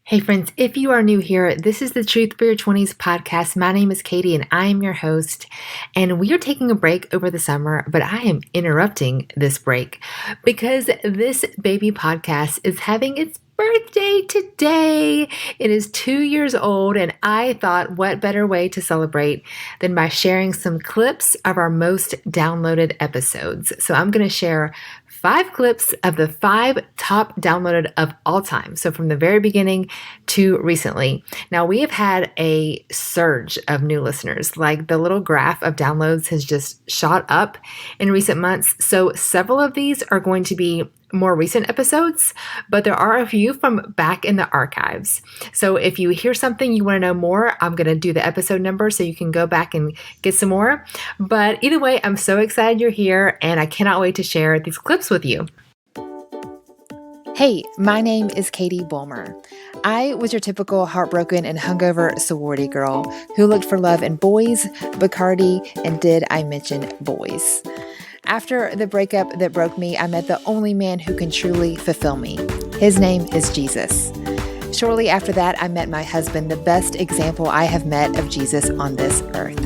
Hey friends, if you are new here, this is the Truth for Your 20s podcast. My name is Katie and I am your host. And we are taking a break over the summer, but I am interrupting this break because this baby podcast is having its birthday today. It is 2 years old, and I thought what better way to celebrate than by sharing some clips of our most downloaded episodes. So I'm going to share 5 clips of the 5 top downloaded of all time. So from the very beginning to recently. Now we have had a surge of new listeners. Like the little graph of downloads has just shot up in recent months. So several of these are going to be more recent episodes, but there are a few from back in the archives. So if you hear something you want to know more, I'm going to do the episode number so you can go back and get some more. But either way, I'm so excited you're here and I cannot wait to share these clips with you. Hey, my name is Katie Bulmer. I was your typical heartbroken and hungover sorority girl who looked for love in boys, Bacardi, and did I mention boys? After the breakup that broke me, I met the only man who can truly fulfill me. His name is Jesus. Shortly after that, I met my husband, the best example I have met of Jesus on this earth.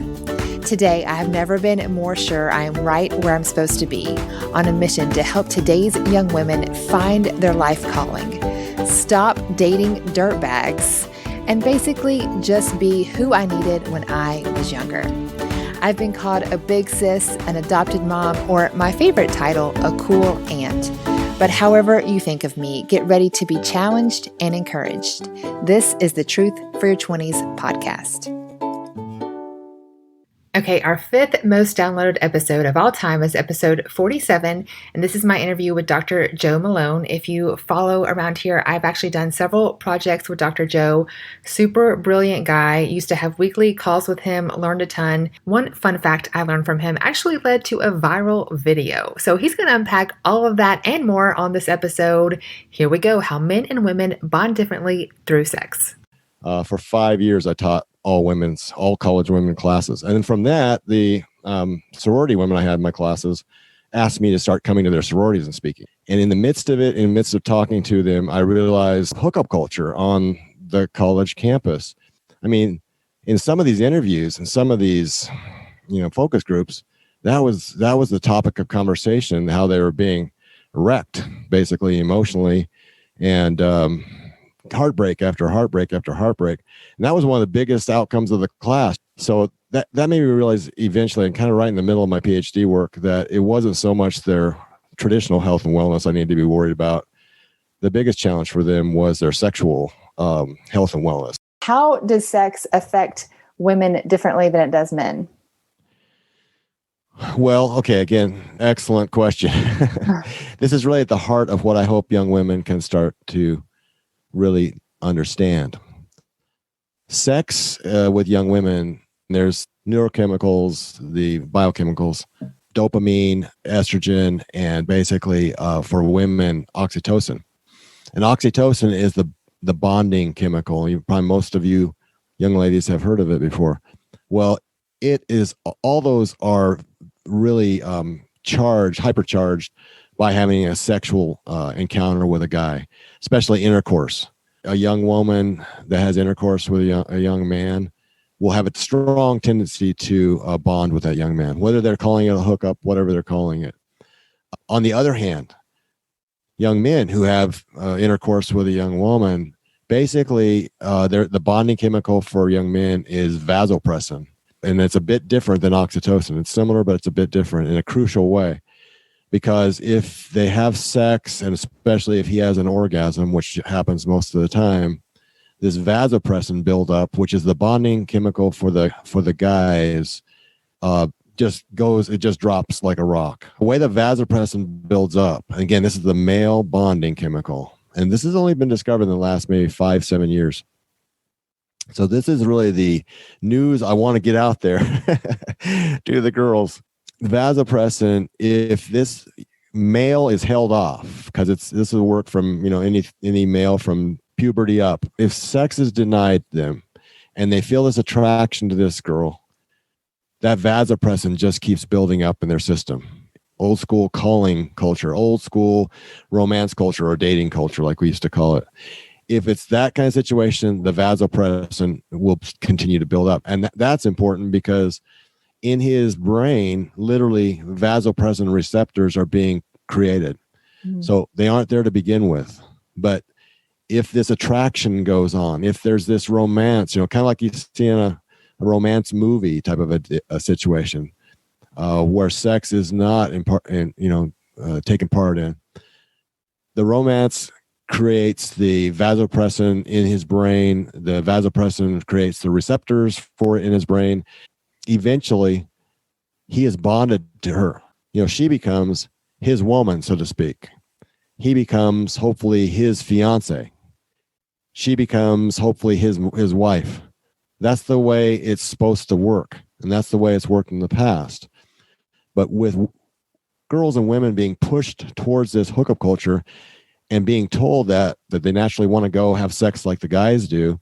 Today, I have never been more sure I am right where I'm supposed to be, on a mission to help today's young women find their life calling, stop dating dirtbags, and basically just be who I needed when I was younger. I've been called a big sis, an adopted mom, or my favorite title, a cool aunt. But however you think of me, get ready to be challenged and encouraged. This is the Truth for Your 20s podcast. Okay, our 5th most downloaded episode of all time is episode 47, and this is my interview with Dr. Joe Malone. If you follow around here, I've actually done several projects with Dr. Joe. Super brilliant guy. Used to have weekly calls with him, learned a ton. One fun fact I learned from him actually led to a viral video. So he's going to unpack all of that and more on this episode. Here we go, how men and women bond differently through sex. For 5 years, I taught all college women classes. And then from that, the sorority women I had in my classes asked me to start coming to their sororities and speaking. And in the midst of it, in the midst of talking to them, I realized hookup culture on the college campus. I mean, in some of these interviews and some of these, focus groups, that was the topic of conversation, how they were being wrecked, basically emotionally, and heartbreak after heartbreak after heartbreak. And that was one of the biggest outcomes of the class. So that made me realize eventually, and kind of right in the middle of my PhD work, that it wasn't so much their traditional health and wellness I needed to be worried about. The biggest challenge for them was their sexual health and wellness. How does sex affect women differently than it does men? Well, okay, again, excellent question. This is really at the heart of what I hope young women can start to really understand. Sex with young women, there's neurochemicals, the biochemicals, dopamine, estrogen, and basically for women, oxytocin. And oxytocin is the bonding chemical. Probably most of you young ladies have heard of it before. Well, it is, all those are really hypercharged by having a sexual encounter with a guy, especially intercourse. A young woman that has intercourse with a young man will have a strong tendency to bond with that young man, whether they're calling it a hookup, whatever they're calling it. On the other hand, young men who have intercourse with a young woman, basically the bonding chemical for young men is vasopressin. And it's a bit different than oxytocin. It's similar, but it's a bit different in a crucial way. Because if they have sex, and especially if he has an orgasm, which happens most of the time, this vasopressin buildup, which is the bonding chemical for the guys, it just drops like a rock. The way the vasopressin builds up, again, this is the male bonding chemical, and this has only been discovered in the last maybe 5-7 years. So this is really the news I want to get out there to the girls. Vasopressin, if this male is held off, because this will work from any male from puberty up. If sex is denied them, and they feel this attraction to this girl, that vasopressin just keeps building up in their system. Old school calling culture, old school romance culture, or dating culture, like we used to call it. If it's that kind of situation, the vasopressin will continue to build up. And that's important because in his brain, literally vasopressin receptors are being created. So they aren't there to begin with. But if this attraction goes on, if there's this romance, kind of like you see in a romance movie type of a situation where sex is not taken part in, the romance creates the vasopressin in his brain. The vasopressin creates the receptors for it in his brain. Eventually, he is bonded to her. She becomes his woman, so to speak. He becomes hopefully his fiance. She becomes hopefully his wife. That's the way it's supposed to work. And that's the way it's worked in the past. But with girls and women being pushed towards this hookup culture and being told that they naturally want to go have sex like the guys do,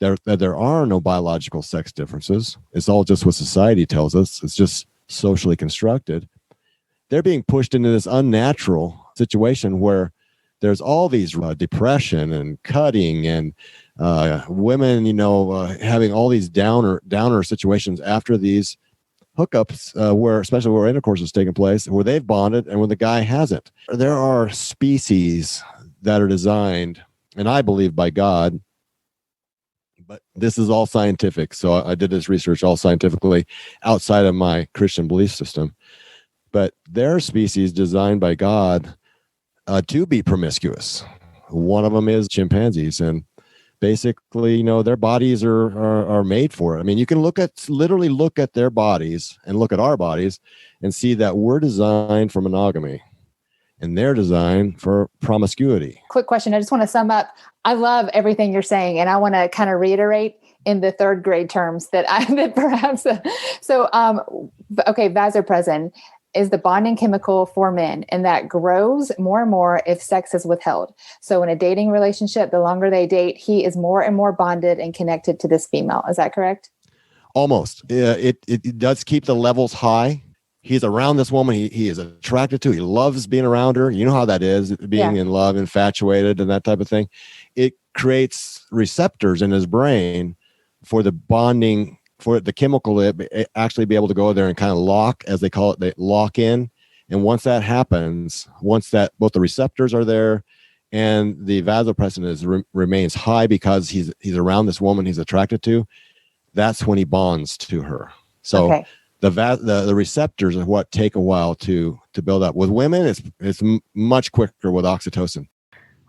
that there are no biological sex differences. It's all just what society tells us. It's just socially constructed. They're being pushed into this unnatural situation where there's all these depression and cutting and women, having all these downer situations after these hookups, especially where intercourse is taking place, where they've bonded and where the guy hasn't. There are species that are designed, and I believe by God, but this is all scientific. So I did this research all scientifically outside of my Christian belief system. But there are species designed by God to be promiscuous. One of them is chimpanzees, and basically, their bodies are made for it. I mean, you can literally look at their bodies and look at our bodies and see that we're designed for monogamy and they're designed for promiscuity. Quick question. I just want to sum up. I love everything you're saying, and I want to kind of reiterate in the third grade terms that perhaps. Okay, vasopressin is the bonding chemical for men, and that grows more and more if sex is withheld. So in a dating relationship, the longer they date, he is more and more bonded and connected to this female. Is that correct? Almost. It does keep the levels high. He's around this woman he is attracted to. He loves being around her. You know how that is, being in love, infatuated, and that type of thing. It creates receptors in his brain for the bonding, for the chemical to actually be able to go there and kind of lock, as they call it, they lock in. And once that happens, once that both the receptors are there and the vasopressin remains high because he's around this woman he's attracted to, that's when he bonds to her. So the receptors are what take a while to build up. With women, it's much quicker with oxytocin.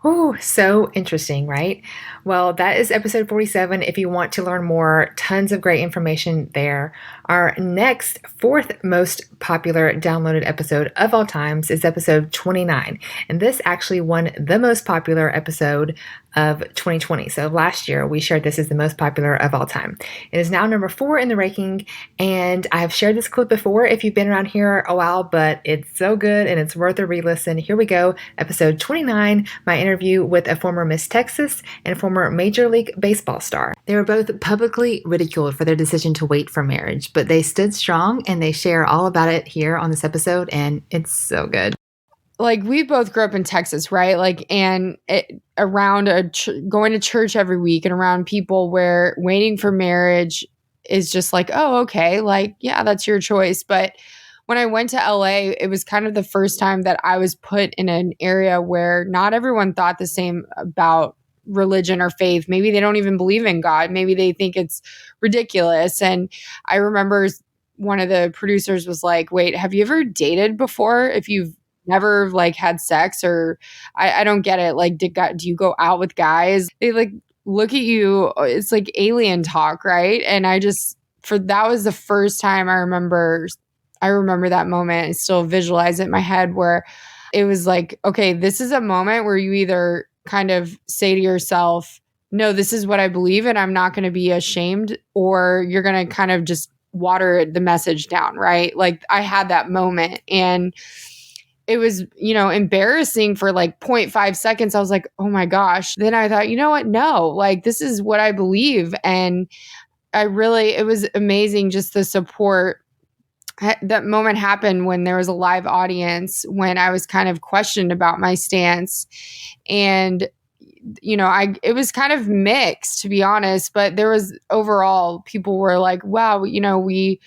Oh, so interesting, right? Well, that is episode 47. If you want to learn more, tons of great information there. Our next, fourth most popular downloaded episode of all times is episode 29. And this actually won the most popular episode of 2020. So last year, we shared this as the most popular of all time. It is now number 4 in the ranking. And I've shared this clip before if you've been around here a while, but it's so good and it's worth a re-listen. Here we go. Episode 29, my interview with a former Miss Texas and former Major League Baseball star. They were both publicly ridiculed for their decision to wait for marriage, but they stood strong and they share all about it here on this episode, and it's so good. Like, we both grew up in Texas, right? Like, and around going to church every week and around people where waiting for marriage is just like, oh, okay, like, yeah, that's your choice. But when I went to LA, it was kind of the first time that I was put in an area where not everyone thought the same about religion or faith. Maybe they don't even believe in God. Maybe they think it's ridiculous. And I remember one of the producers was like, wait, have you ever dated before? If you've never like had sex, or I don't get it. Like, do you go out with guys? They like look at you. It's like alien talk, right? And that was the first time I remember that moment. I still visualize it in my head where it was like, okay, this is a moment where you either kind of say to yourself, no, this is what I believe and I'm not going to be ashamed, or you're going to kind of just water the message down, right? Like, I had that moment, and it was, embarrassing for like 0.5 seconds. I was like, oh my gosh. Then I thought, you know what? No, like, this is what I believe. And it was amazing just the support. That moment happened when there was a live audience, when I was kind of questioned about my stance. And it was kind of mixed, to be honest, but there was overall people were like, wow, we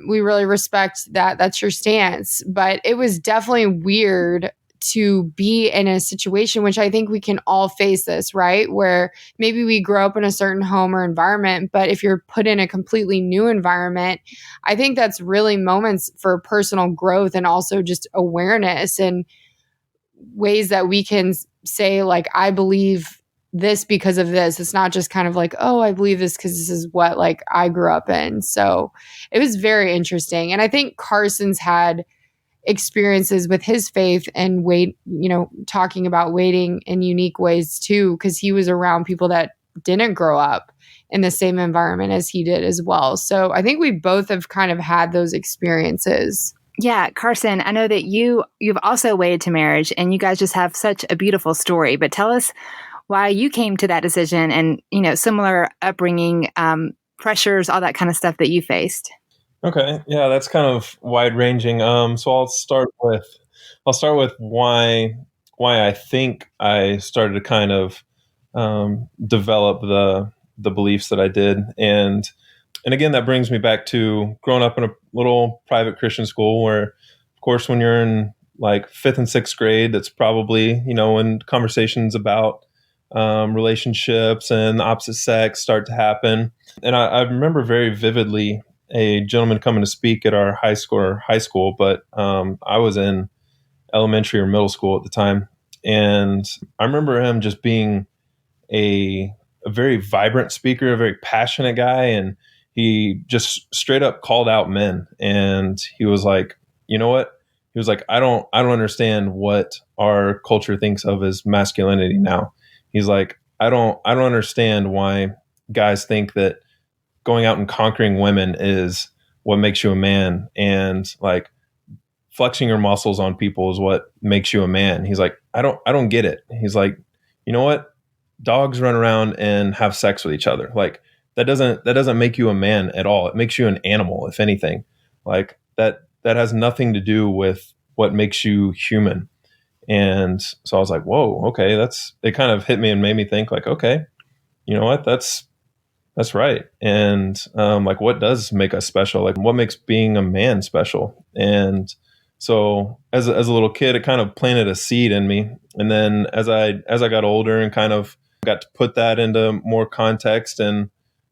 really respect that. That's your stance. But it was definitely weird to be in a situation, which I think we can all face this, right? Where maybe we grow up in a certain home or environment, but if you're put in a completely new environment, I think that's really moments for personal growth and also just awareness and ways that we can say, like, I believe this because of this. It's not just kind of like, oh, I believe this because this is what like I grew up in. So it was very interesting. And I think Carson's had experiences with his faith and talking about waiting in unique ways too, because he was around people that didn't grow up in the same environment as he did as well. So I think we both have kind of had those experiences. Yeah, Carson, I know that you've also waited to marriage and you guys just have such a beautiful story, but tell us why you came to that decision and, similar upbringing, pressures, all that kind of stuff that you faced. Okay. Yeah, that's kind of wide ranging. So I'll start with why I think I started to kind of develop the beliefs that I did. And again, that brings me back to growing up in a little private Christian school where, of course, when you're in like 5th and 6th grade, that's probably, when conversations about relationships and the opposite sex start to happen. And I remember very vividly a gentleman coming to speak at our high school, but I was in elementary or middle school at the time. And I remember him just being a very vibrant speaker, a very passionate guy. And he just straight up called out men. And he was like, you know what? He was like, I don't understand what our culture thinks of as masculinity now. He's like, I don't understand why guys think that going out and conquering women is what makes you a man, and like flexing your muscles on people is what makes you a man. He's like, I don't get it. He's like, you know what? Dogs run around and have sex with each other. Like that doesn't make you a man at all. It makes you an animal, if anything. Like that has nothing to do with what makes you human. And so I was like, whoa, okay, it kind of hit me and made me think like, okay, you know what? That's right. And like, what does make us special? Like, what makes being a man special? And so, as a little kid, it kind of planted a seed in me. And then, as I got older and kind of got to put that into more context, and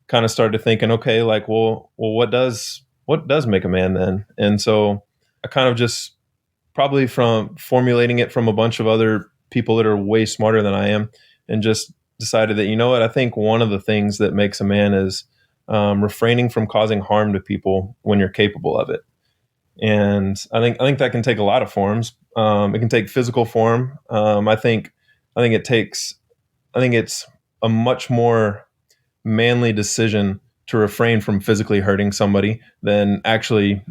kind of started thinking, okay, like, well, what does make a man then? And so, I kind of just probably from formulating it from a bunch of other people that are way smarter than I am, and just decided that, you know what, I think one of the things that makes a man is refraining from causing harm to people when you're capable of it. And I think that can take a lot of forms. It can take physical form. I think it's a much more manly decision to refrain from physically hurting somebody than actually,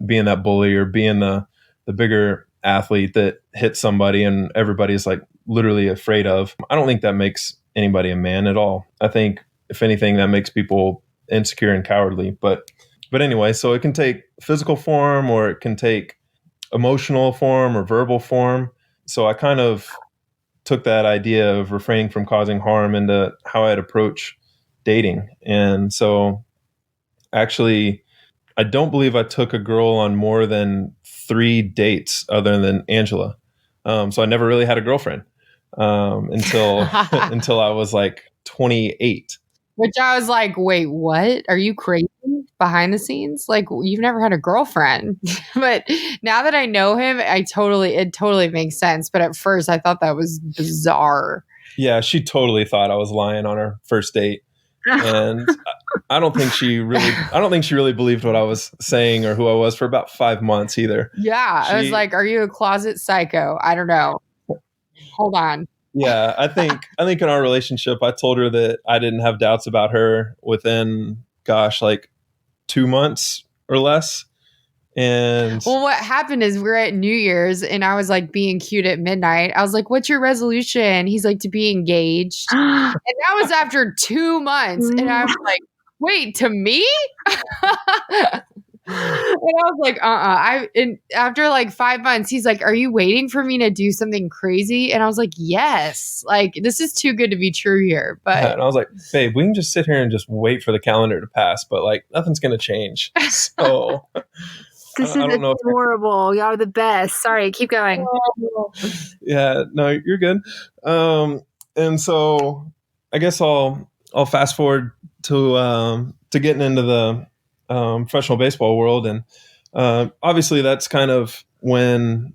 being that bully or being the bigger athlete that hits somebody and everybody's like literally afraid of. I don't think that makes anybody a man at all. I think if anything, that makes people insecure and cowardly. But anyway, so it can take physical form, or it can take emotional form or verbal form. So I kind of took that idea of refraining from causing harm into how I'd approach dating. And so actually, I don't believe I took a girl on more than 3 dates other than Angela. So I never really had a girlfriend until until I was like 28. Which I was like, wait, what? Are you crazy? Behind the scenes? Like, you've never had a girlfriend. But now that I know him, it totally makes sense. But at first I thought that was bizarre. Yeah, she totally thought I was lying on our first date. And I don't think she really believed what I was saying or who I was for about 5 months either. Yeah. I was like, are you a closet psycho? I don't know. Hold on. Yeah, I think in our relationship, I told her that I didn't have doubts about her within, like 2 months or less. And well, what happened is we're at New Year's and I was like being cute at midnight. I was like, what's your resolution? He's like, to be engaged. And that was after 2 months. And I was like, wait, to me? I was like, and after like 5 months, he's like, are you waiting for me to do something crazy? And I was like, yes, like this is too good to be true here. But and I was like, babe, we can just sit here and just wait for the calendar to pass, but like nothing's going to change. So This I is don't know. adorable. Y'all are the best. Sorry, keep going. Yeah, no, you're good. And so I guess I'll fast forward to getting into the professional baseball world, and obviously that's kind of when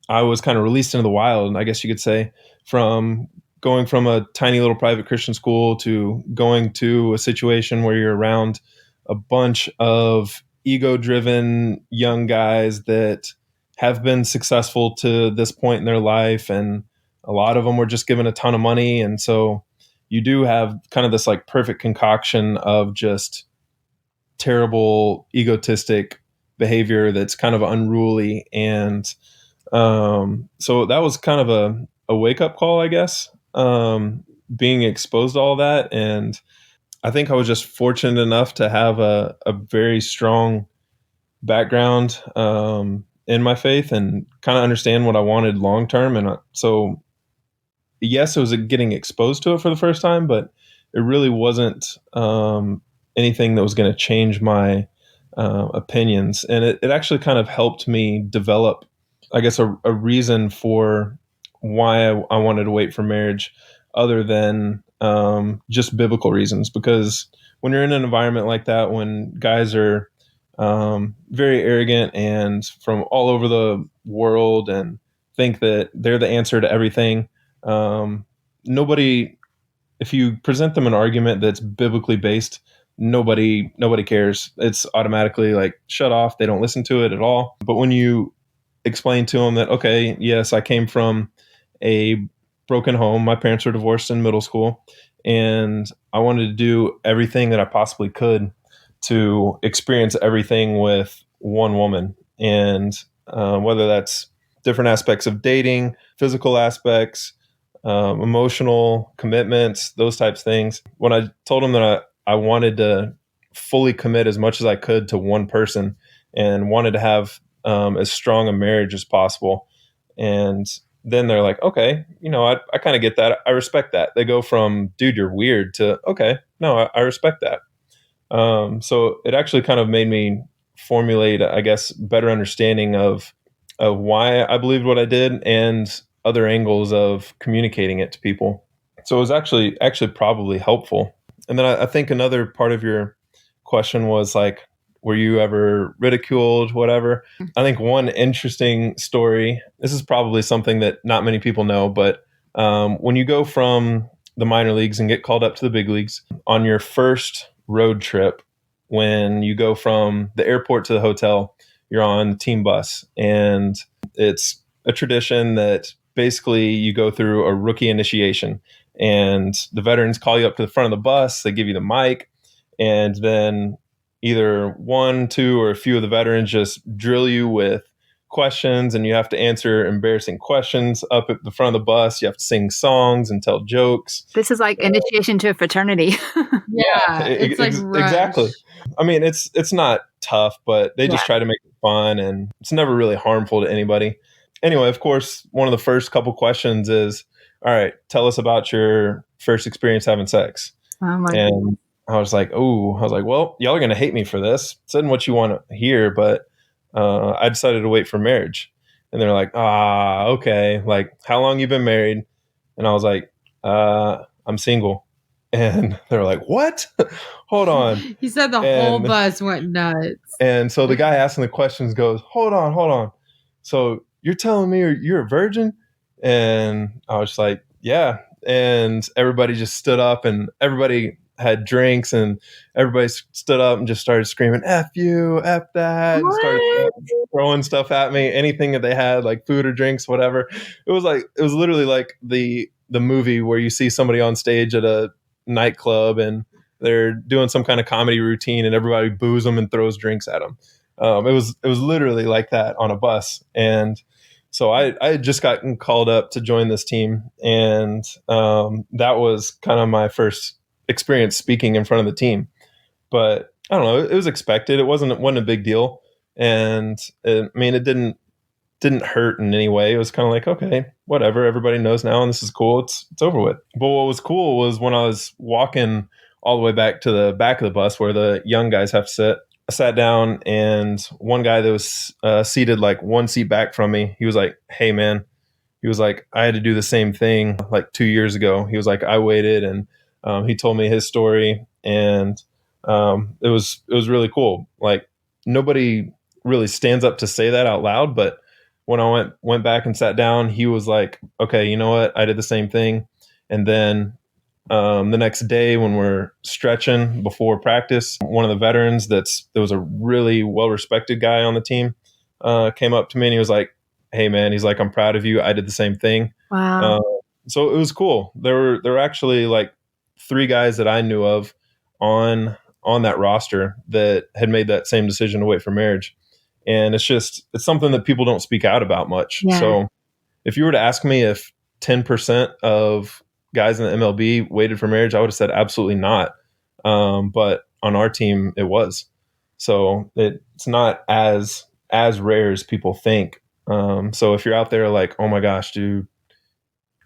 I was kind of released into the wild, I guess you could say, from going from a tiny little private Christian school to going to a situation where you're around a bunch of ego-driven young guys that have been successful to this point in their life, and a lot of them were just given a ton of money, and so you do have kind of this like perfect concoction of just terrible egotistic behavior that's kind of unruly. And so that was kind of a wake-up call, I guess, being exposed to all that. And I think I was just fortunate enough to have a very strong background in my faith and kind of understand what I wanted long term. And so yes, it was getting exposed to it for the first time, but it really wasn't anything that was going to change my opinions. And it actually kind of helped me develop, I guess, a reason for why I wanted to wait for marriage other than just biblical reasons. Because when you're in an environment like that, when guys are very arrogant and from all over the world and think that they're the answer to everything, nobody, if you present them an argument that's biblically based, nobody cares. It's automatically like shut off. They don't listen to it at all. But when you explain to them that, okay, yes, I came from a broken home. My parents were divorced in middle school, and I wanted to do everything that I possibly could to experience everything with one woman. And whether that's different aspects of dating, physical aspects, emotional commitments, those types of things. When I told them that I wanted to fully commit as much as I could to one person and wanted to have as strong a marriage as possible. And then they're like, okay, I kind of get that. I respect that. They go from, dude, you're weird to, okay, no, I respect that. So it actually kind of made me formulate, I guess, better understanding of why I believed what I did and other angles of communicating it to people. So it was actually probably helpful. And then I think another part of your question was like, were you ever ridiculed, whatever? I think one interesting story, this is probably something that not many people know, but when you go from the minor leagues and get called up to the big leagues on your first road trip, when you go from the airport to the hotel, you're on the team bus, and it's a tradition that basically you go through a rookie initiation, and the veterans call you up to the front of the bus. They give you the mic, and then either one, two, or a few of the veterans just drill you with questions, and you have to answer embarrassing questions up at the front of the bus. You have to sing songs and tell jokes. This is like initiation to a fraternity. yeah, it's like exactly. I mean, it's not tough, but they just try to make it fun, and it's never really harmful to anybody. Anyway, of course, one of the first couple questions is, all right, tell us about your first experience having sex. Oh my And I was like, well, y'all are going to hate me for this. Said what you want to hear, but I decided to wait for marriage. And they're like, okay. Like, how long you been married? And I was like, I'm single. And they're like, what? Hold on. He said the whole bus went nuts. And so the guy asking the questions goes, hold on. So you're telling me you're a virgin? And I was like, yeah. And everybody just stood up, and everybody had drinks, and everybody stood up and just started screaming, F you, F that, and started throwing stuff at me, anything that they had, like food or drinks, whatever. It was literally like the movie where you see somebody on stage at a nightclub and they're doing some kind of comedy routine and everybody boos them and throws drinks at them. It was literally like that on a bus. And so I had just gotten called up to join this team, and that was kind of my first experience speaking in front of the team. But I don't know, it was expected. It wasn't a big deal. And I mean, it didn't hurt in any way. It was kind of like, okay, whatever. Everybody knows now, and this is cool. It's over with. But what was cool was when I was walking all the way back to the back of the bus where the young guys have to sit. I sat down, and one guy that was seated like one seat back from me, he was like, "Hey, man," he was like, "I had to do the same thing like 2 years ago." He was like, "I waited," and he told me his story, and it was really cool. Like, nobody really stands up to say that out loud, but when I went back and sat down, he was like, "Okay, you know what? I did the same thing." And then the next day, when we're stretching before practice, one of the veterans there was a really well respected guy on the team came up to me, and he was like, "Hey, man," he's like, "I'm proud of you. I did the same thing." Wow. So it was cool. There were actually like 3 guys that I knew of on that roster that had made that same decision to wait for marriage. And it's something that people don't speak out about much. Yeah. So if you were to ask me if 10% of guys in the MLB waited for marriage, I would have said absolutely not. But on our team, it was. So it's not as rare as people think. So if you're out there like, oh my gosh, do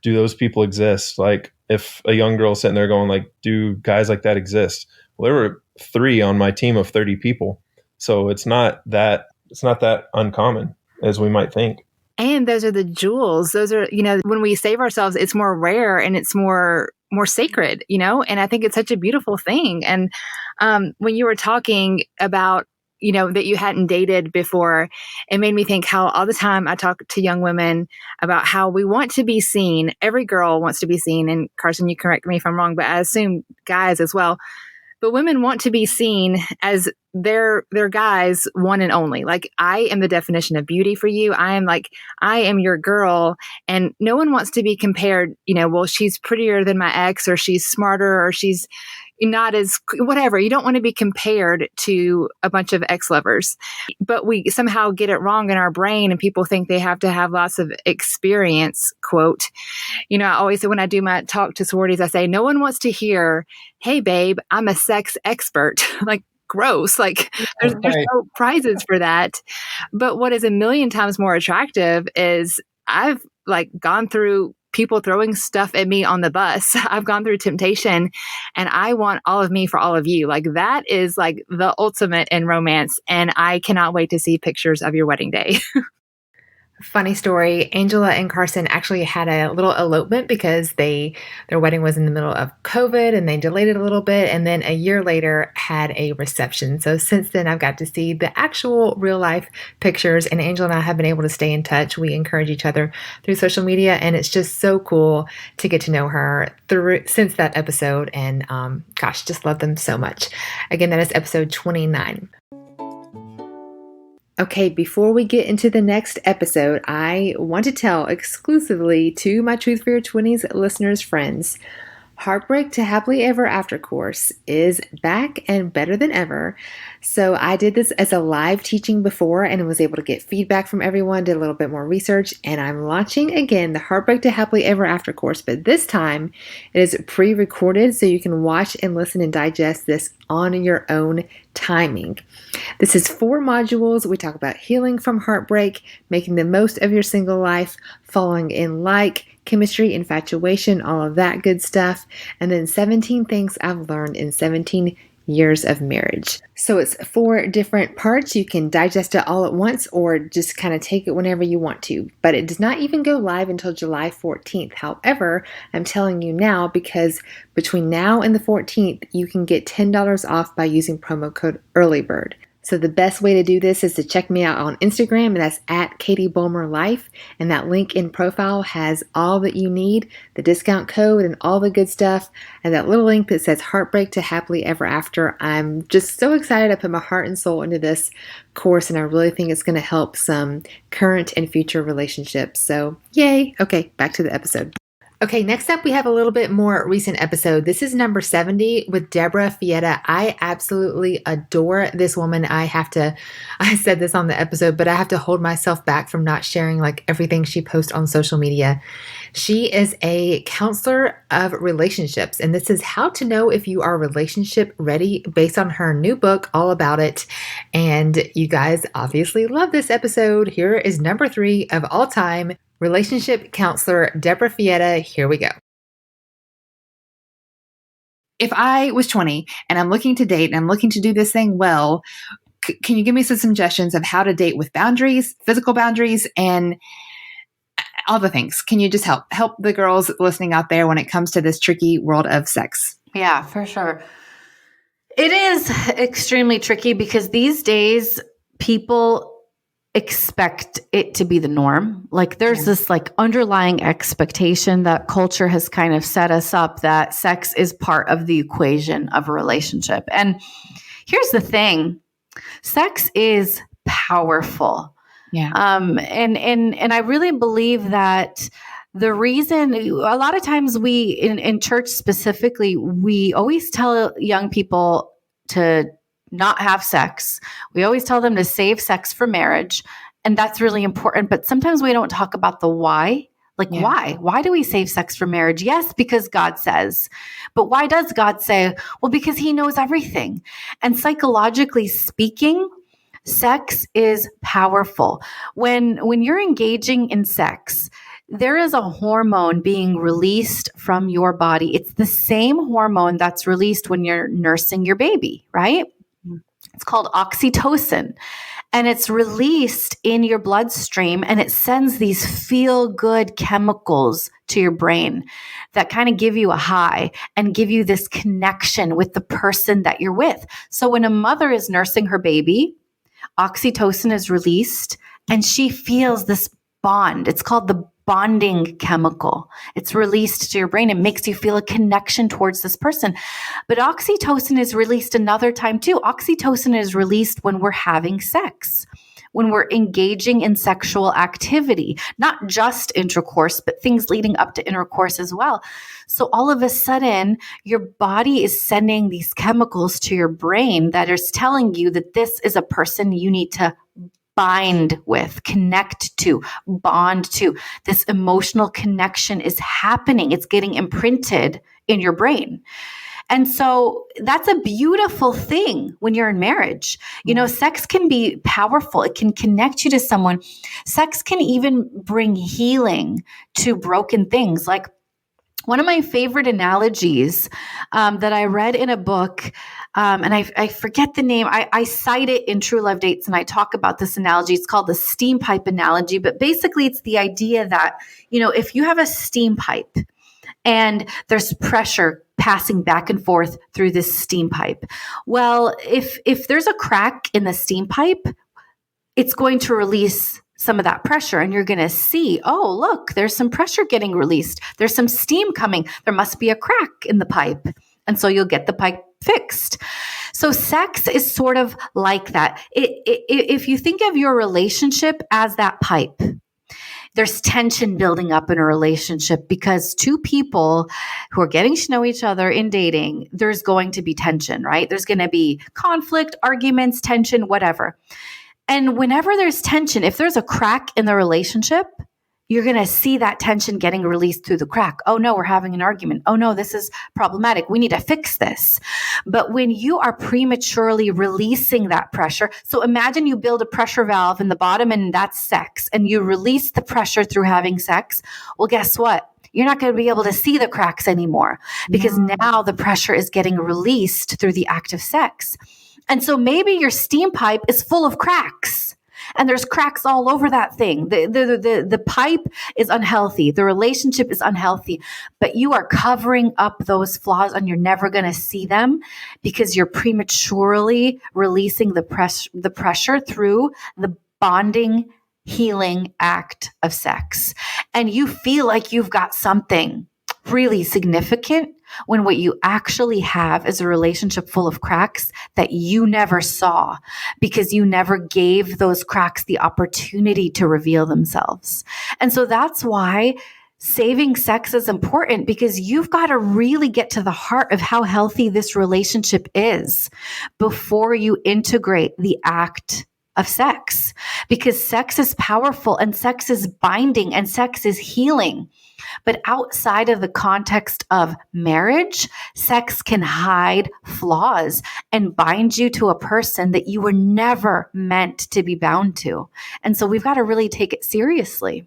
those people exist? Like, if a young girl sitting there going like, do guys like that exist? Well, there were 3 on my team of 30 people. So it's not that uncommon as we might think. And those are the jewels. Those are, when we save ourselves, it's more rare and it's more sacred, and I think it's such a beautiful thing. And when you were talking about, that you hadn't dated before, it made me think how all the time I talk to young women about how we want to be seen. Every girl wants to be seen. And Carson, you correct me if I'm wrong, but I assume guys as well. But women want to be seen as their guys one and only. Like, I am the definition of beauty for you. I am your girl. And no one wants to be compared, well, she's prettier than my ex, or she's smarter, or she's not as whatever. You don't want to be compared to a bunch of ex-lovers. But we somehow get it wrong in our brain, and people think they have to have lots of experience, quote. I always say when I do my talk to sororities, I say, no one wants to hear, "Hey, babe, I'm a sex expert." Like, gross. Like, there's no prizes for that. But what is a million times more attractive is I've gone through people throwing stuff at me on the bus. I've gone through temptation, and I want all of me for all of you. Like, that is like the ultimate in romance. And I cannot wait to see pictures of your wedding day. Funny story. Angela and Carson actually had a little elopement because their wedding was in the middle of COVID, and they delayed it a little bit. And then a year later had a reception. So since then, I've got to see the actual real life pictures, and Angela and I have been able to stay in touch. We encourage each other through social media, and it's just so cool to get to know her since that episode. And gosh, just love them so much. Again, that is episode 29. Okay, before we get into the next episode, I want to tell exclusively to my Truth for Your 20s listeners, friends, Heartbreak to Happily Ever After course is back and better than ever. So I did this as a live teaching before and was able to get feedback from everyone, did a little bit more research, and I'm launching again the Heartbreak to Happily Ever After course, but this time it is pre-recorded so you can watch and listen and digest this on your own timing. This is 4 modules. We talk about healing from heartbreak, making the most of your single life, falling in like, chemistry, infatuation, all of that good stuff, and then 17 things I've learned in 17 years of marriage. So it's 4 different parts. You can digest it all at once or just kind of take it whenever you want to. But it does not even go live until July 14th. However, I'm telling you now because between now and the 14th, you can get $10 off by using promo code EARLYBIRD. So the best way to do this is to check me out on Instagram, and that's at Katie Bulmer Life. And that link in profile has all that you need, the discount code and all the good stuff. And that little link that says Heartbreak to Happily Ever After. I'm just so excited to put my heart and soul into this course, and I really think it's going to help some current and future relationships. So yay. Okay, back to the episode. Okay, next up, we have a little bit more recent episode. This is number 70 with Deborah Fietta. I absolutely adore this woman. I said this on the episode, but I have to hold myself back from not sharing like everything she posts on social media. She is a counselor of relationships, and this is how to know if you are relationship ready based on her new book, all about it. And you guys obviously love this episode. Here is number 3 of all time. Relationship counselor Deborah Fietta. Here we go. If I was 20 and I'm looking to date and I'm looking to do this thing well, can you give me some suggestions of how to date with boundaries, physical boundaries, and all the things? Can you just help the girls listening out there when it comes to this tricky world of sex? Yeah, for sure. It is extremely tricky because these days people expect it to be the norm. Like there's this like underlying expectation that culture has kind of set us up that sex is part of the equation of a relationship. And here's the thing, sex is powerful. Yeah. And I really believe that the reason a lot of times we in church specifically, we always tell young people to not have sex. We always tell them to save sex for marriage. And that's really important. But sometimes we don't talk about the why. Like, why? Why do we save sex for marriage? Yes, because God says. But why does God say? Well, because he knows everything. And psychologically speaking, sex is powerful. When you're engaging in sex, there is a hormone being released from your body. It's the same hormone that's released when you're nursing your baby, right? It's called oxytocin, and it's released in your bloodstream, and it sends these feel-good chemicals to your brain that kind of give you a high and give you this connection with the person that you're with. So when a mother is nursing her baby, oxytocin is released, and she feels this bond. It's called the bonding chemical. It's released to your brain. It makes you feel a connection towards this person. But oxytocin is released another time too. Oxytocin is released when we're having sex, when we're engaging in sexual activity, not just intercourse, but things leading up to intercourse as well. So all of a sudden, your body is sending these chemicals to your brain that is telling you that this is a person you need to bind with, connect to, bond to. This emotional connection is happening. It's getting imprinted in your brain. And so that's a beautiful thing when you're in marriage. You know, sex can be powerful. It can connect you to someone. Sex can even bring healing to broken things. Like one of my favorite analogies that I read in a book, and I forget the name. I cite it in True Love Dates, and I talk about this analogy. It's called the steam pipe analogy. But basically, it's the idea that, you know, if you have a steam pipe and there's pressure passing back and forth through this steam pipe, well, if there's a crack in the steam pipe, it's going to release some of that pressure, and you're going to see, oh, look, there's some pressure getting released. There's some steam coming. There must be a crack in the pipe. And so you'll get the pipe fixed. So sex is sort of like that. If you think of your relationship as that pipe, there's tension building up in a relationship because two people who are getting to know each other in dating, there's going to be tension, right? There's going to be conflict, arguments, tension, whatever. And whenever there's tension, if there's a crack in the relationship, you're going to see that tension getting released through the crack. Oh no, we're having an argument. Oh no, this is problematic. We need to fix this. But when you are prematurely releasing that pressure, so imagine you build a pressure valve in the bottom and that's sex, and you release the pressure through having sex. Well, guess what? You're not going to be able to see the cracks anymore because now the pressure is getting released through the act of sex. And so maybe your steam pipe is full of cracks and there's cracks all over that thing. The pipe is unhealthy. The relationship is unhealthy, but you are covering up those flaws and you're never going to see them because you're prematurely releasing the pressure through the bonding, healing act of sex. And you feel like you've got something really significant when what you actually have is a relationship full of cracks that you never saw because you never gave those cracks the opportunity to reveal themselves. And so that's why saving sex is important because you've got to really get to the heart of how healthy this relationship is before you integrate the act of sex, because sex is powerful and sex is binding and sex is healing. But outside of the context of marriage, sex can hide flaws and bind you to a person that you were never meant to be bound to. And so we've got to really take it seriously.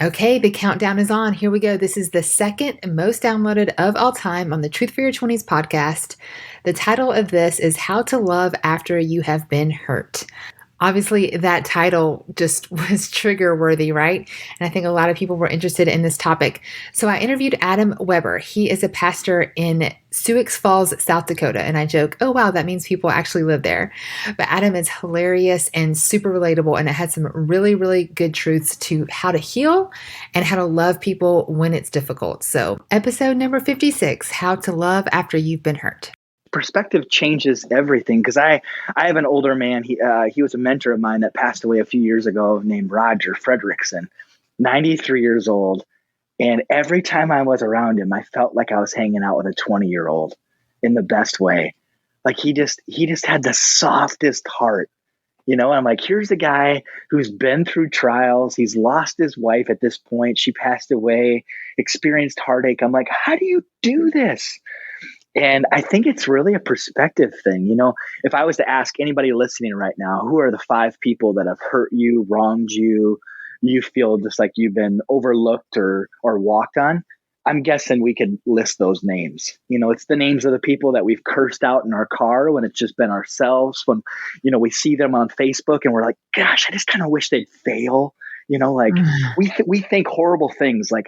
Okay, the countdown is on. Here we go. This is the second most downloaded of all time on the Truth for Your 20s podcast. The title of this is How to Love After You Have Been Hurt. Obviously, that title just was trigger worthy, right? And I think a lot of people were interested in this topic. So I interviewed Adam Weber. He is a pastor in Sioux Falls, South Dakota. And I joke, oh, wow, that means people actually live there. But Adam is hilarious and super relatable. And it had some really, really good truths to how to heal and how to love people when it's difficult. So episode number 56, How to Love After You've Been Hurt. Perspective changes everything, because I have an older man. He was a mentor of mine that passed away a few years ago, named Roger Fredrickson, 93 years old. And every time I was around him, I felt like I was hanging out with a 20-year-old in the best way. Like he just had the softest heart, you know. I'm like, here's a guy who's been through trials. He's lost his wife at this point. She passed away, experienced heartache. I'm like, how do you do this? And I think it's really a perspective thing. You know, if I was to ask anybody listening right now, who are the 5 people that have hurt you, wronged you, you feel just like you've been overlooked or walked on, I'm guessing we could list those names. You know, it's the names of the people that we've cursed out in our car when it's just been ourselves, when, you know, we see them on Facebook and we're like, gosh, I just kind of wish they'd fail. You know, like we think horrible things. Like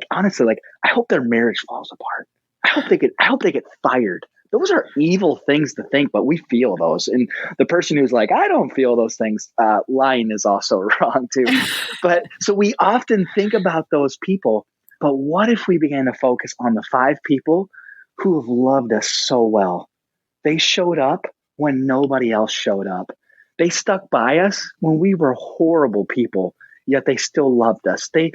honestly, like I hope their marriage falls apart. I hope they get fired. Those are evil things to think, but we feel those. And the person who's like, I don't feel those things, lying is also wrong too. But so we often think about those people, but what if we began to focus on the 5 people who have loved us so well? They showed up when nobody else showed up. They stuck by us when we were horrible people, yet they still loved us. They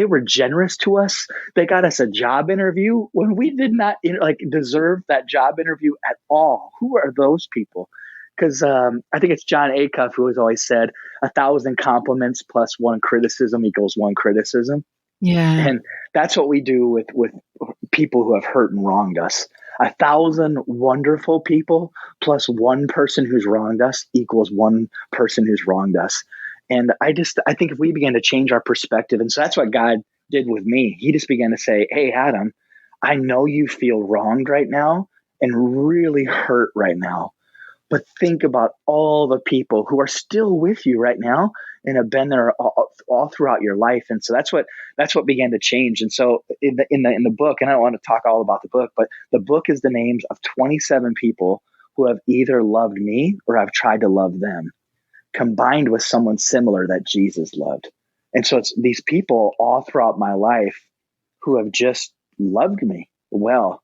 were generous to us. They got us a job interview when we did not deserve that job interview at all. Who are those people? Because I think it's John Acuff who has always said 1,000 compliments plus 1 criticism equals 1 criticism. Yeah. And that's what we do with people who have hurt and wronged us. 1,000 wonderful people plus 1 person who's wronged us equals 1 person who's wronged us. And I think if we began to change our perspective, and so that's what God did with me. He just began to say, hey, Adam, I know you feel wronged right now and really hurt right now, but think about all the people who are still with you right now and have been there all throughout your life. And so that's what began to change. And so in the book, and I don't want to talk all about the book, but the book is the names of 27 people who have either loved me or I've tried to love them, combined with someone similar that Jesus loved. And so it's these people all throughout my life who have just loved me well.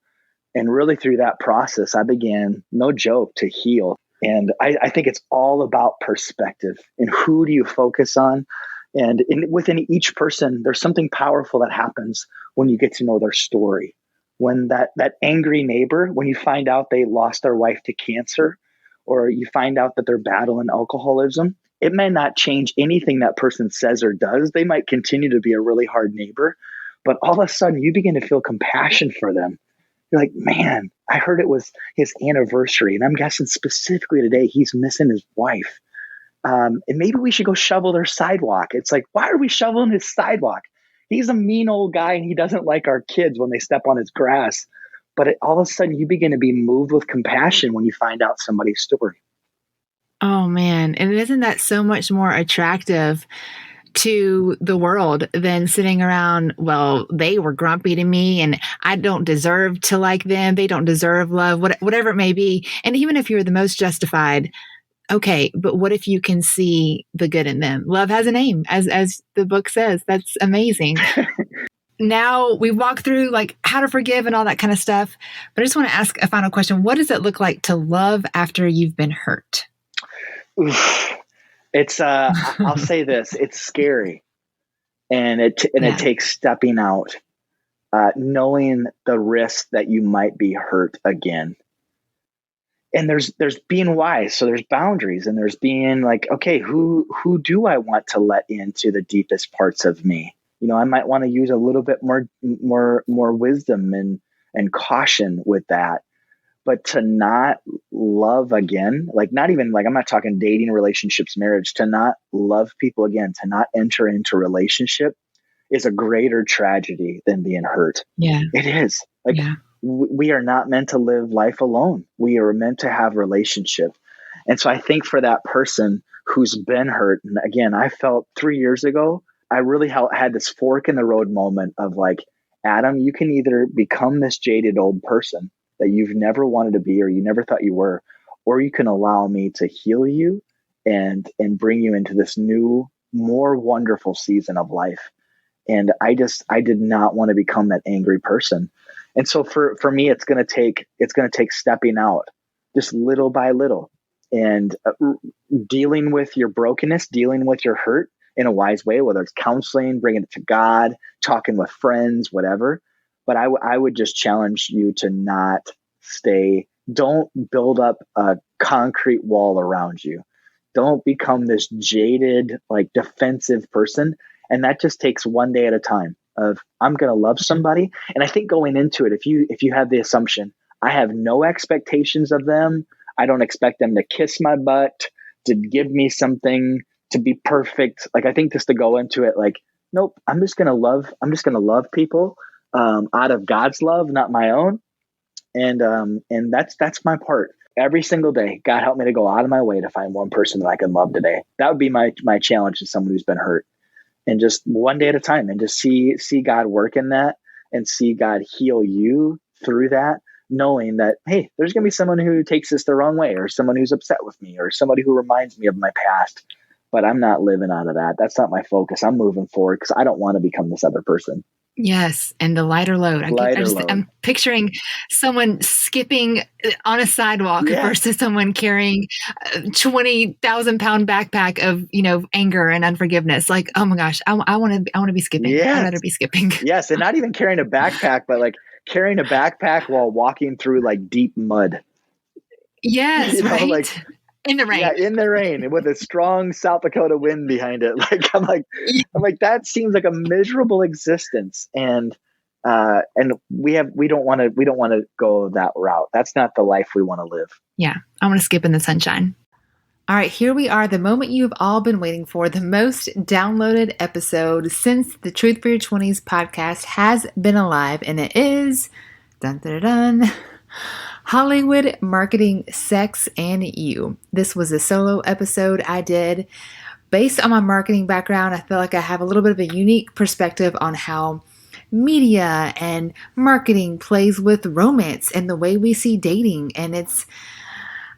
And really through that process, I began, no joke, to heal. And I think it's all about perspective and who do you focus on? And within each person, there's something powerful that happens when you get to know their story. When that angry neighbor, when you find out they lost their wife to cancer, or you find out that they're battling alcoholism, it may not change anything that person says or does. They might continue to be a really hard neighbor, but all of a sudden you begin to feel compassion for them. You're like, man, I heard it was his anniversary, and I'm guessing specifically today he's missing his wife. And maybe we should go shovel their sidewalk. It's like, why are we shoveling his sidewalk? He's a mean old guy, and he doesn't like our kids when they step on his grass. But all of a sudden, you begin to be moved with compassion when you find out somebody's story. Oh, man. And isn't that so much more attractive to the world than sitting around, well, they were grumpy to me and I don't deserve to like them. They don't deserve love, whatever it may be. And even if you're the most justified, okay, but what if you can see the good in them? Love has a name, as the book says. That's amazing. Now we walk through like how to forgive and all that kind of stuff. But I just want to ask a final question. What does it look like to love after you've been hurt? Oof. It's, I'll say this, it's scary. And it takes stepping out, knowing the risk that you might be hurt again. And there's being wise. So there's boundaries, and there's being like, okay, who do I want to let into the deepest parts of me? I might want to use a little bit more wisdom and caution with that. But to not love again, like not even like, I'm not talking dating, relationships, marriage, to not love people again, to not enter into relationship is a greater tragedy than being hurt. Yeah. It is. Like, we are not meant to live life alone. We are meant to have relationship. And so I think for that person who's been hurt, and again, I felt 3 years ago, I really had this fork in the road moment of like, Adam, you can either become this jaded old person that you've never wanted to be, or you never thought you were, or you can allow me to heal you and bring you into this new, more wonderful season of life. And I did not want to become that angry person. And so for me, it's going to take stepping out just little by little, and dealing with your brokenness, dealing with your hurt in a wise way, whether it's counseling, bringing it to God, talking with friends, whatever. But I would just challenge you to not don't build up a concrete wall around you. Don't become this jaded, like defensive person. And that just takes one day at a time of, I'm going to love somebody. And I think going into it, if you have the assumption, I have no expectations of them, I don't expect them to kiss my butt, to give me something, to be perfect. Like, I think just to go into it like, nope, I'm just going to love people out of God's love, not my own. And that's my part. Every single day, God help me to go out of my way to find one person that I can love today. That would be my challenge to someone who's been hurt. And just one day at a time, and just see God work in that, and see God heal you through that, knowing that, hey, there's going to be someone who takes this the wrong way, or someone who's upset with me, or somebody who reminds me of my past. But I'm not living out of that. That's not my focus. I'm moving forward because I don't want to become this other person. Yes, and the lighter load. I'm picturing someone skipping on a sidewalk versus someone carrying a 20,000-pound backpack of anger and unforgiveness. Like, oh my gosh, I want to be skipping. Yes. I'd rather be skipping. Yes, and not even carrying a backpack, but like carrying a backpack while walking through like deep mud. Yes, right. Like, in the rain. Yeah, in the rain with a strong South Dakota wind behind it. I'm like, that seems like a miserable existence. And we don't want to go that route. That's not the life we want to live. Yeah. I want to skip in the sunshine. All right, here we are, the moment you've all been waiting for, the most downloaded episode since the Truth for Your 20s podcast has been alive, and it is dun, dun, dun, dun, Hollywood Marketing, Sex, and You. This was a solo episode I did. Based on my marketing background, I feel like I have a little bit of a unique perspective on how media and marketing plays with romance and the way we see dating. And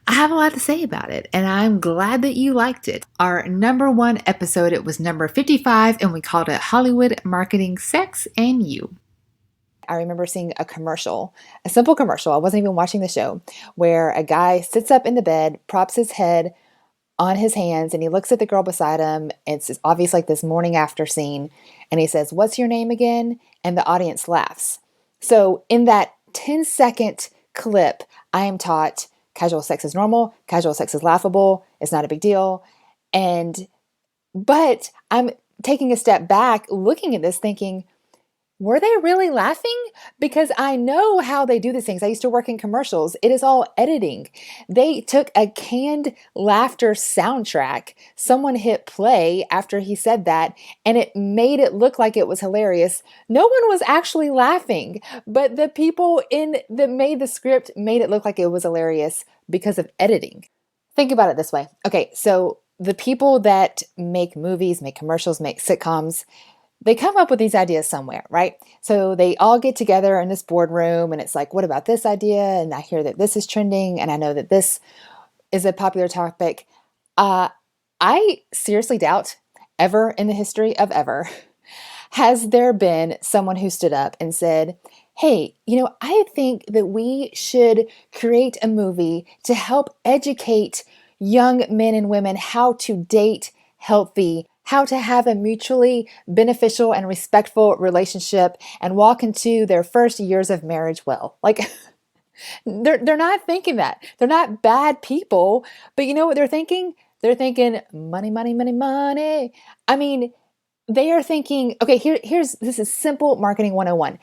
I have a lot to say about it, and I'm glad that you liked it. Our number one episode, it was number 55, and we called it Hollywood Marketing, Sex, and You. I remember seeing a commercial, a simple commercial, I wasn't even watching the show, where a guy sits up in the bed, props his head on his hands, and he looks at the girl beside him. It's obviously like this morning after scene, and he says, "What's your name again?" And the audience laughs. So in that 10-second clip, I am taught casual sex is normal, casual sex is laughable, it's not a big deal. But I'm taking a step back, looking at this, thinking, were they really laughing? Because I know how they do these things. I used to work in commercials. It is all editing. They took a canned laughter soundtrack. Someone hit play after he said that, and it made it look like it was hilarious. No one was actually laughing, but the people that made the script made it look like it was hilarious because of editing. Think about it this way. Okay, so the people that make movies, make commercials, make sitcoms, they come up with these ideas somewhere, right? So they all get together in this boardroom, and it's like, what about this idea? And I hear that this is trending, and I know that this is a popular topic. I seriously doubt ever in the history of ever has there been someone who stood up and said, hey, I think that we should create a movie to help educate young men and women how to date healthy, how to have a mutually beneficial and respectful relationship and walk into their first years of marriage well. Like, they're not thinking that. They're not bad people, but you know what they're thinking? They're thinking money, money, money, money. I mean, they are thinking, okay, this is simple marketing 101.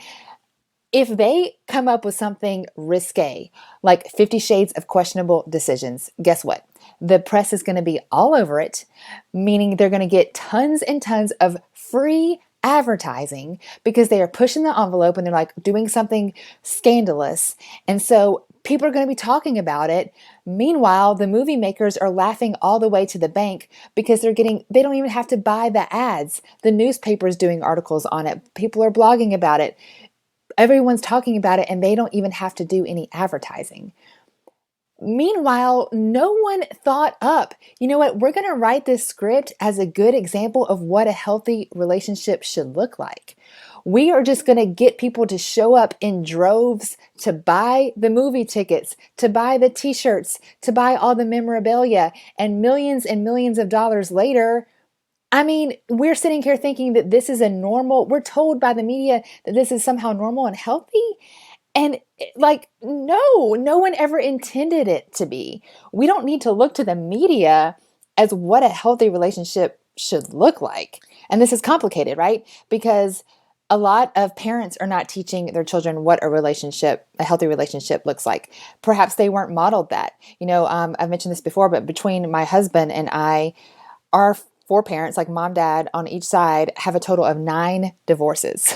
If they come up with something risque, like 50 Shades of Questionable Decisions, guess what? The press is going to be all over it, meaning they're going to get tons and tons of free advertising because they are pushing the envelope and they're like doing something scandalous. And so people are going to be talking about it. Meanwhile, the movie makers are laughing all the way to the bank because they don't even have to buy the ads. The newspaper's doing articles on it. People are blogging about it. Everyone's talking about it and they don't even have to do any advertising. Meanwhile, no one thought up, you know what, we're going to write this script as a good example of what a healthy relationship should look like. We are just going to get people to show up in droves to buy the movie tickets, to buy the t-shirts, to buy all the memorabilia, and millions of dollars later, I mean, we're sitting here thinking that this is we're told by the media that this is somehow normal and healthy. And like, no one ever intended it to be. We don't need to look to the media as what a healthy relationship should look like. And this is complicated, right? Because a lot of parents are not teaching their children what a healthy relationship looks like. Perhaps they weren't modeled that. You know, I've mentioned this before, but between my husband and I, our 4 parents, like mom, dad on each side, have a total of 9 divorces.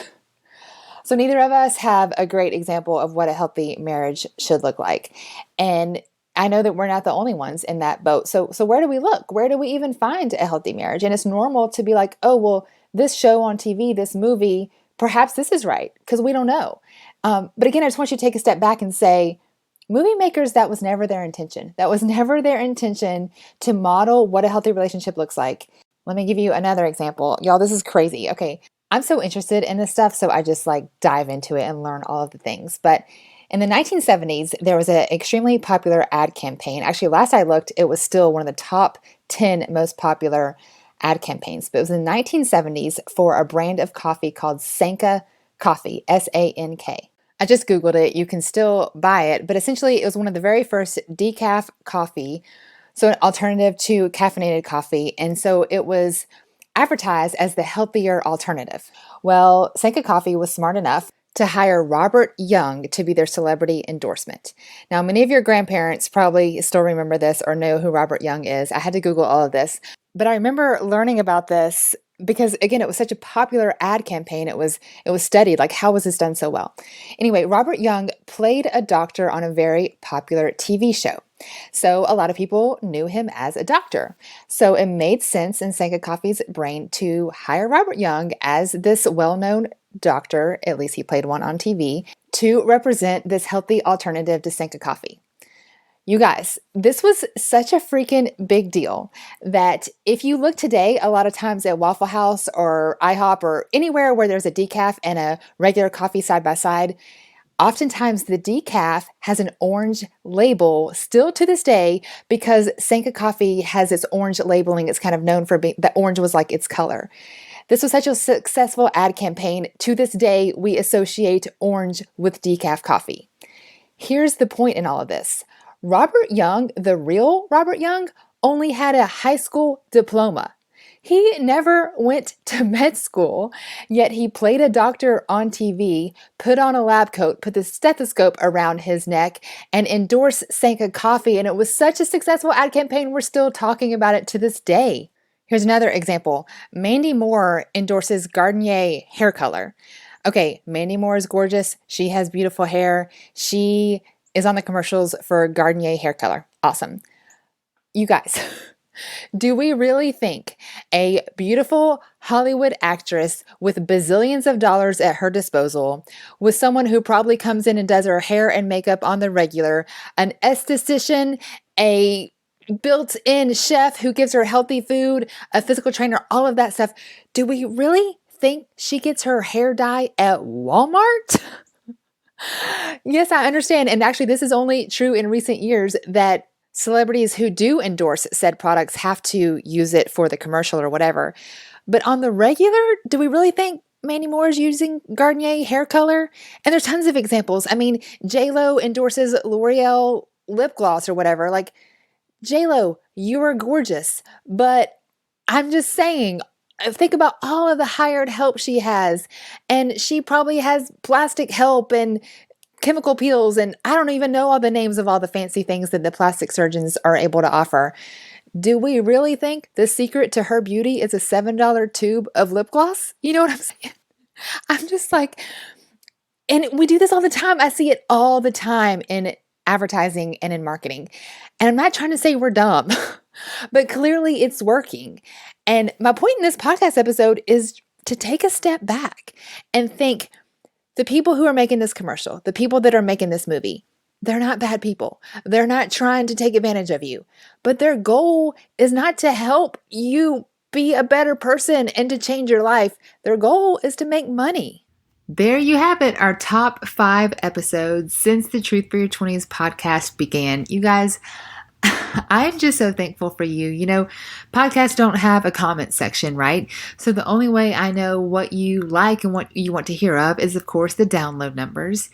So neither of us have a great example of what a healthy marriage should look like. And I know that we're not the only ones in that boat. So where do we look? Where do we even find a healthy marriage? And it's normal to be like, oh, well, this show on TV, this movie, perhaps this is right, because we don't know. But again, I just want you to take a step back and say, movie makers, that was never their intention. That was never their intention to model what a healthy relationship looks like. Let me give you another example. Y'all, this is crazy. Okay, I'm so interested in this stuff, so I just like dive into it and learn all of the things. But in the 1970s, there was an extremely popular ad campaign. Actually, last I looked, it was still one of the top 10 most popular ad campaigns. But it was in the 1970s for a brand of coffee called Sanka Coffee, S-A-N-K. I just Googled it. You can still buy it. But essentially, it was one of the very first decaf coffee, so an alternative to caffeinated coffee. And so it was advertised as the healthier alternative. Well, Sanka Coffee was smart enough to hire Robert Young to be their celebrity endorsement. Now, many of your grandparents probably still remember this or know who Robert Young is. I had to Google all of this, but I remember learning about this because, again, it was such a popular ad campaign. It was studied, like, how was this done so well? Anyway, Robert Young played a doctor on a very popular TV show. So a lot of people knew him as a doctor. So it made sense in Sanka Coffee's brain to hire Robert Young as this well-known doctor, at least he played one on TV, to represent this healthy alternative to Sanka Coffee. You guys, this was such a freaking big deal that if you look today, a lot of times at Waffle House or IHOP or anywhere where there's a decaf and a regular coffee side by side, oftentimes the decaf has an orange label still to this day because Sanka Coffee has its orange labeling. It's kind of known for being, the orange was like its color. This was such a successful ad campaign. To this day, we associate orange with decaf coffee. Here's the point in all of this. Robert Young, the real Robert Young, only had a high school diploma. He never went to med school, yet he played a doctor on TV, put on a lab coat, put the stethoscope around his neck, and endorsed Sanka Coffee. And it was such a successful ad campaign, we're still talking about it to this day. Here's another example. Mandy Moore endorses Garnier hair color. Okay, Mandy Moore is gorgeous. She has beautiful hair. She is on the commercials for Garnier hair color. Awesome. You guys, do we really think a beautiful Hollywood actress with bazillions of dollars at her disposal, with someone who probably comes in and does her hair and makeup on the regular, an esthetician, a built-in chef who gives her healthy food, a physical trainer, all of that stuff, do we really think she gets her hair dye at Walmart? Yes, I understand. And actually, this is only true in recent years that celebrities who do endorse said products have to use it for the commercial or whatever. But on the regular, do we really think Mandy Moore is using Garnier hair color? And there's tons of examples. I mean, J-Lo endorses L'Oreal lip gloss or whatever. Like, J-Lo, you are gorgeous. But I'm just saying, think about all of the hired help she has. And she probably has plastic help and chemical peels. And I don't even know all the names of all the fancy things that the plastic surgeons are able to offer. Do we really think the secret to her beauty is a $7 tube of lip gloss? You know what I'm saying? I'm just like, and we do this all the time. I see it all the time in advertising and in marketing. And I'm not trying to say we're dumb, but clearly it's working. And my point in this podcast episode is to take a step back and think, the people who are making this commercial, the people that are making this movie, they're not bad people. They're not trying to take advantage of you. But their goal is not to help you be a better person and to change your life. Their goal is to make money. There you have it, our top 5 episodes since the Truth for Your 20s podcast began. You guys, I'm just so thankful for you. You know, podcasts don't have a comment section, right? So the only way I know what you like and what you want to hear of is, of course, the download numbers.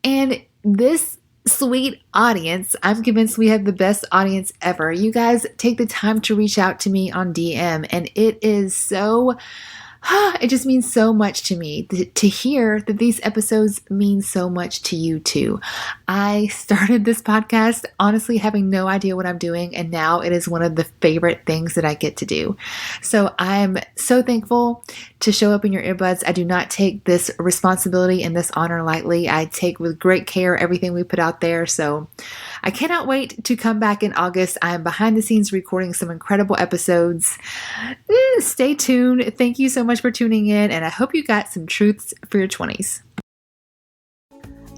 And this sweet audience, I'm convinced we have the best audience ever. You guys take the time to reach out to me on DM, and it is so... it just means so much to me to hear that these episodes mean so much to you too. I started this podcast honestly having no idea what I'm doing, and now it is one of the favorite things that I get to do. So I'm so thankful to show up in your earbuds. I do not take this responsibility and this honor lightly. I take with great care everything we put out there. So I cannot wait to come back in August. I am behind the scenes recording some incredible episodes. Stay tuned. Thank you so much for tuning in, and I hope you got some truths for your 20s.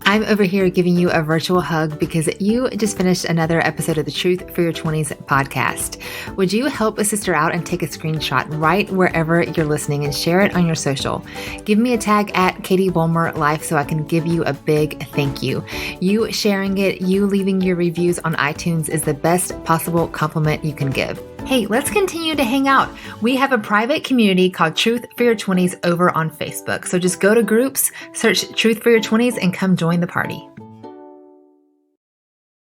I'm over here giving you a virtual hug because you just finished another episode of the Truth for Your 20s podcast. Would you help a sister out and take a screenshot right wherever you're listening and share it on your social? Give me a tag at Katie Wolmer Life so I can give you a big thank you. You sharing it, you leaving your reviews on iTunes is the best possible compliment you can give. Hey, let's continue to hang out. We have a private community called Truth for Your 20s over on Facebook. So just go to groups, search Truth for Your 20s, and come join the party.